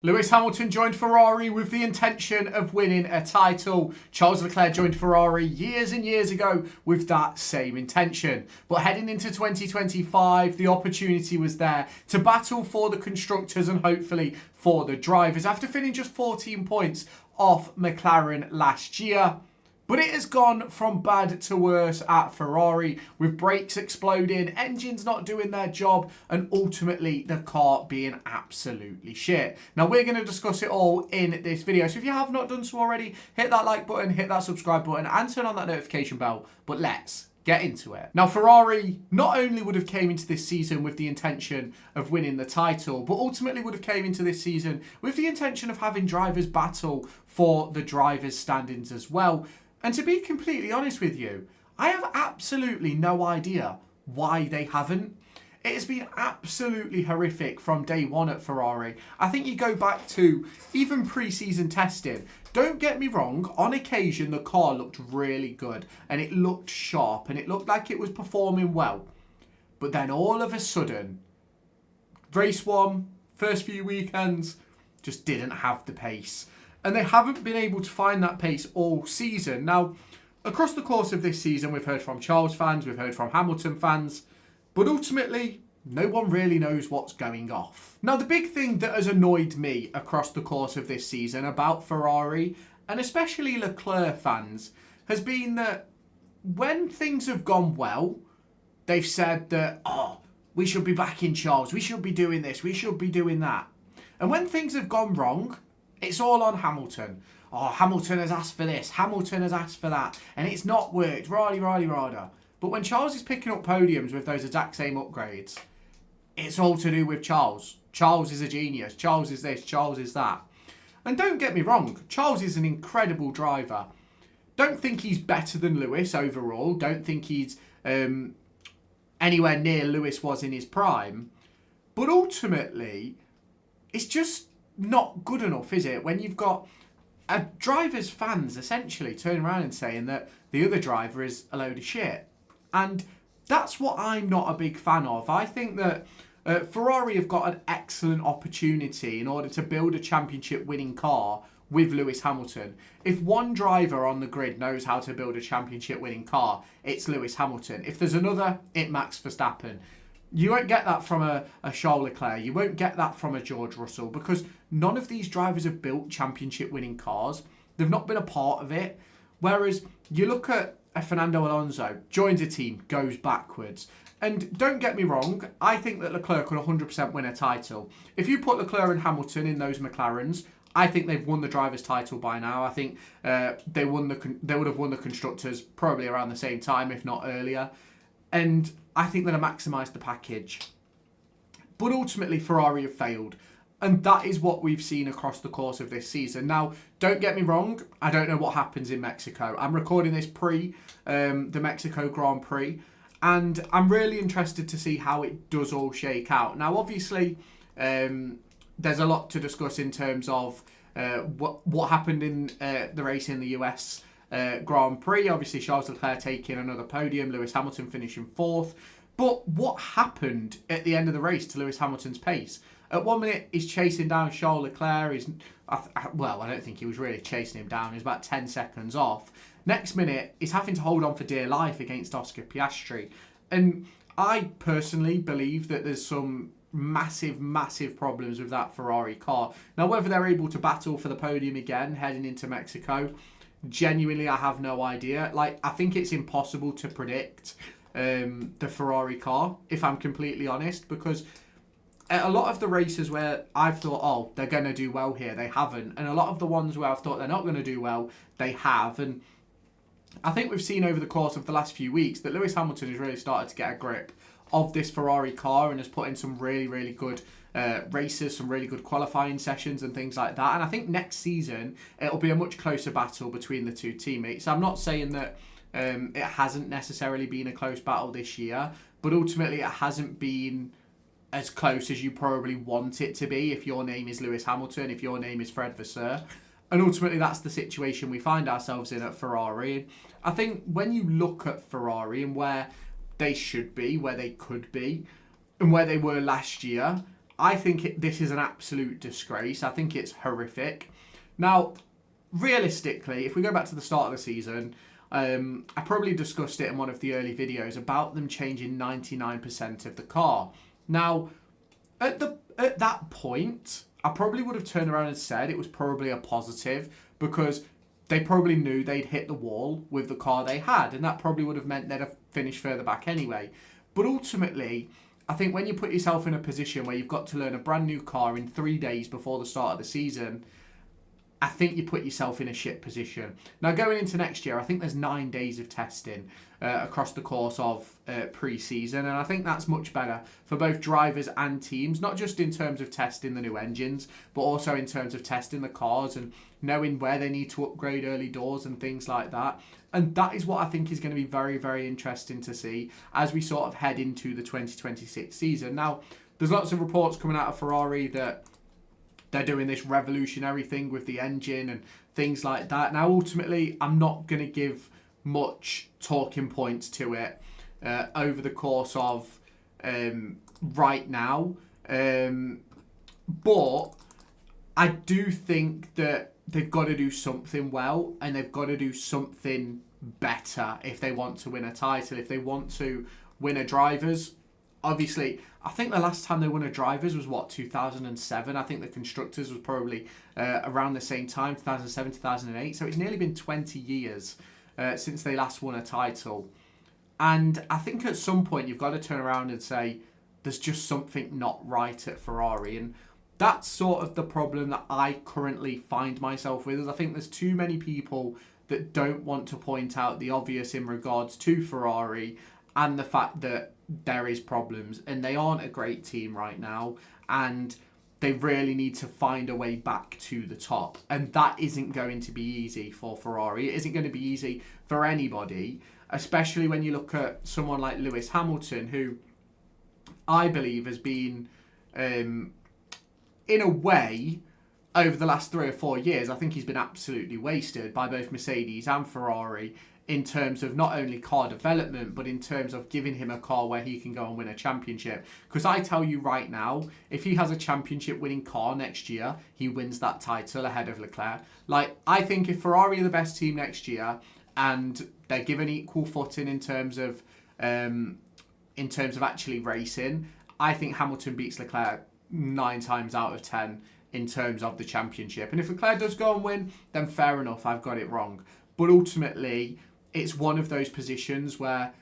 Lewis Hamilton joined Ferrari with the intention of winning a title. Charles Leclerc joined Ferrari years and years ago with that same intention. But heading into 2025, the opportunity was there to battle for the constructors and hopefully for the drivers after finishing just 14 points off McLaren last year. But it has gone from bad to worse at Ferrari, with brakes exploding, engines not doing their job, and ultimately the car being absolutely shit. Now, we're going to discuss it all in this video. So if you have not done so already, hit that like button, hit that subscribe button, and turn on that notification bell. But let's get into it. Now, Ferrari not only would have came into this season with the intention of winning the title, but ultimately would have came into this season with the intention of having drivers battle for the drivers' standings as well. And to be completely honest with you, I have absolutely no idea why they haven't. It has been absolutely horrific from day one at Ferrari. I think you go back to even pre-season testing. Don't get me wrong, on occasion the car looked really good and it looked sharp and it looked like it was performing well. But then all of a sudden, race one, first few weekends, just didn't have the pace. And they haven't been able to find that pace all season. Now, across the course of this season, we've heard from Charles fans, we've heard from Hamilton fans, but ultimately, no one really knows what's going off. Now, the big thing that has annoyed me across the course of this season about Ferrari, and especially Leclerc fans, has been that when things have gone well, they've said that, we should be backing Charles, we should be doing this, we should be doing that. And when things have gone wrong, it's all on Hamilton. Hamilton has asked for this, Hamilton has asked for that, and it's not worked, rada. But when Charles is picking up podiums with those exact same upgrades, it's all to do with Charles. Charles is a genius, Charles is this, Charles is that. And don't get me wrong, Charles is an incredible driver. Don't think he's better than Lewis overall, don't think he's anywhere near Lewis was in his prime. But ultimately, it's just not good enough, is it? When you've got a driver's fans essentially turning around and saying that the other driver is a load of shit. And that's what I'm not a big fan of. I think that Ferrari have got an excellent opportunity in order to build a championship winning car with Lewis Hamilton. If one driver on the grid knows how to build a championship winning car, it's Lewis Hamilton. If there's another, it's Max Verstappen. You won't get that from a Charles Leclerc. You won't get that from a George Russell because none of these drivers have built championship-winning cars. They've not been a part of it. Whereas you look at a Fernando Alonso, joins a team, goes backwards. And don't get me wrong, I think that Leclerc could 100% win a title. If you put Leclerc and Hamilton in those McLarens, I think they've won the driver's title by now. I think they would have won the constructors probably around the same time, if not earlier. And I think that I maximised the package. But ultimately, Ferrari have failed. And that is what we've seen across the course of this season. Now, don't get me wrong. I don't know what happens in Mexico. I'm recording this pre the Mexico Grand Prix. And I'm really interested to see how it does all shake out. Now, obviously, there's a lot to discuss in terms of what happened in the race in the US Grand Prix. Obviously, Charles Leclerc taking another podium, Lewis Hamilton finishing fourth. But what happened at the end of the race to Lewis Hamilton's pace? At 1 minute, he's chasing down Charles Leclerc. I don't think he was really chasing him down. He was about 10 seconds off. Next minute, he's having to hold on for dear life against Oscar Piastri. And I personally believe that there's some massive problems with that Ferrari car. Now, whether they're able to battle for the podium again heading into Mexico, genuinely, I have no idea. I think it's impossible to predict the Ferrari car, if I'm completely honest, because a lot of the races where I've thought, they're going to do well here, they haven't. And a lot of the ones where I've thought they're not going to do well, they have. And I think we've seen over the course of the last few weeks that Lewis Hamilton has really started to get a grip of this Ferrari car and has put in some really good races, some really good qualifying sessions and things like that. And I think next season it'll be a much closer battle between the two teammates. I'm not saying that it hasn't necessarily been a close battle this year, but ultimately it hasn't been as close as you probably want it to be if your name is Lewis Hamilton, if your name is Fred Vasseur. And ultimately that's the situation we find ourselves in at Ferrari. I think when you look at Ferrari and where they should be, where they could be, and where they were last year, I think this is an absolute disgrace. I think it's horrific. Now, realistically, if we go back to the start of the season, I probably discussed it in one of the early videos about them changing 99% of the car. Now, at that point, I probably would have turned around and said it was probably a positive, because they probably knew they'd hit the wall with the car they had, and that probably would have meant they'd have finished further back anyway. But ultimately, I think when you put yourself in a position where you've got to learn a brand new car in 3 days before the start of the season, I think you put yourself in a shit position. Now, going into next year, I think there's 9 days of testing across the course of pre-season, and I think that's much better for both drivers and teams, not just in terms of testing the new engines, but also in terms of testing the cars and knowing where they need to upgrade early doors and things like that. And that is what I think is going to be very, very interesting to see as we sort of head into the 2026 season. Now, there's lots of reports coming out of Ferrari that they're doing this revolutionary thing with the engine and things like that. Now, ultimately, I'm not going to give much talking points to it over the course of right now. But I do think that they've got to do something well, and they've got to do something better if they want to win a title, if they want to win a drivers. Obviously, I think the last time they won a drivers was, 2007? I think the constructors was probably around the same time, 2007, 2008. So it's nearly been 20 years since they last won a title. And I think at some point you've got to turn around and say, there's just something not right at Ferrari. And that's sort of the problem that I currently find myself with, is I think there's too many people that don't want to point out the obvious in regards to Ferrari and the fact that there is problems, and they aren't a great team right now, and they really need to find a way back to the top. And that isn't going to be easy for Ferrari. It isn't going to be easy for anybody, especially when you look at someone like Lewis Hamilton, who I believe has been, in a way, over the last 3 or 4 years, I think he's been absolutely wasted by both Mercedes and Ferrari in terms of not only car development, but in terms of giving him a car where he can go and win a championship. Because I tell you right now, if he has a championship winning car next year, he wins that title ahead of Leclerc. Like, I think if Ferrari are the best team next year and they're given equal footing in terms of actually racing, I think Hamilton beats Leclerc 9 times out of 10 in terms of the championship. And if Leclerc does go and win, then fair enough, I've got it wrong. But ultimately, it's one of those positions where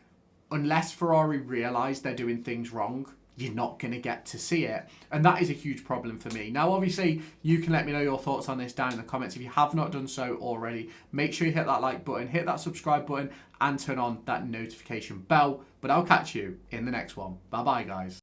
unless Ferrari realise they're doing things wrong, you're not going to get to see it. And that is a huge problem for me. Now, obviously, you can let me know your thoughts on this down in the comments. If you have not done so already, make sure you hit that like button, hit that subscribe button, and turn on that notification bell. But I'll catch you in the next one. Bye-bye, guys.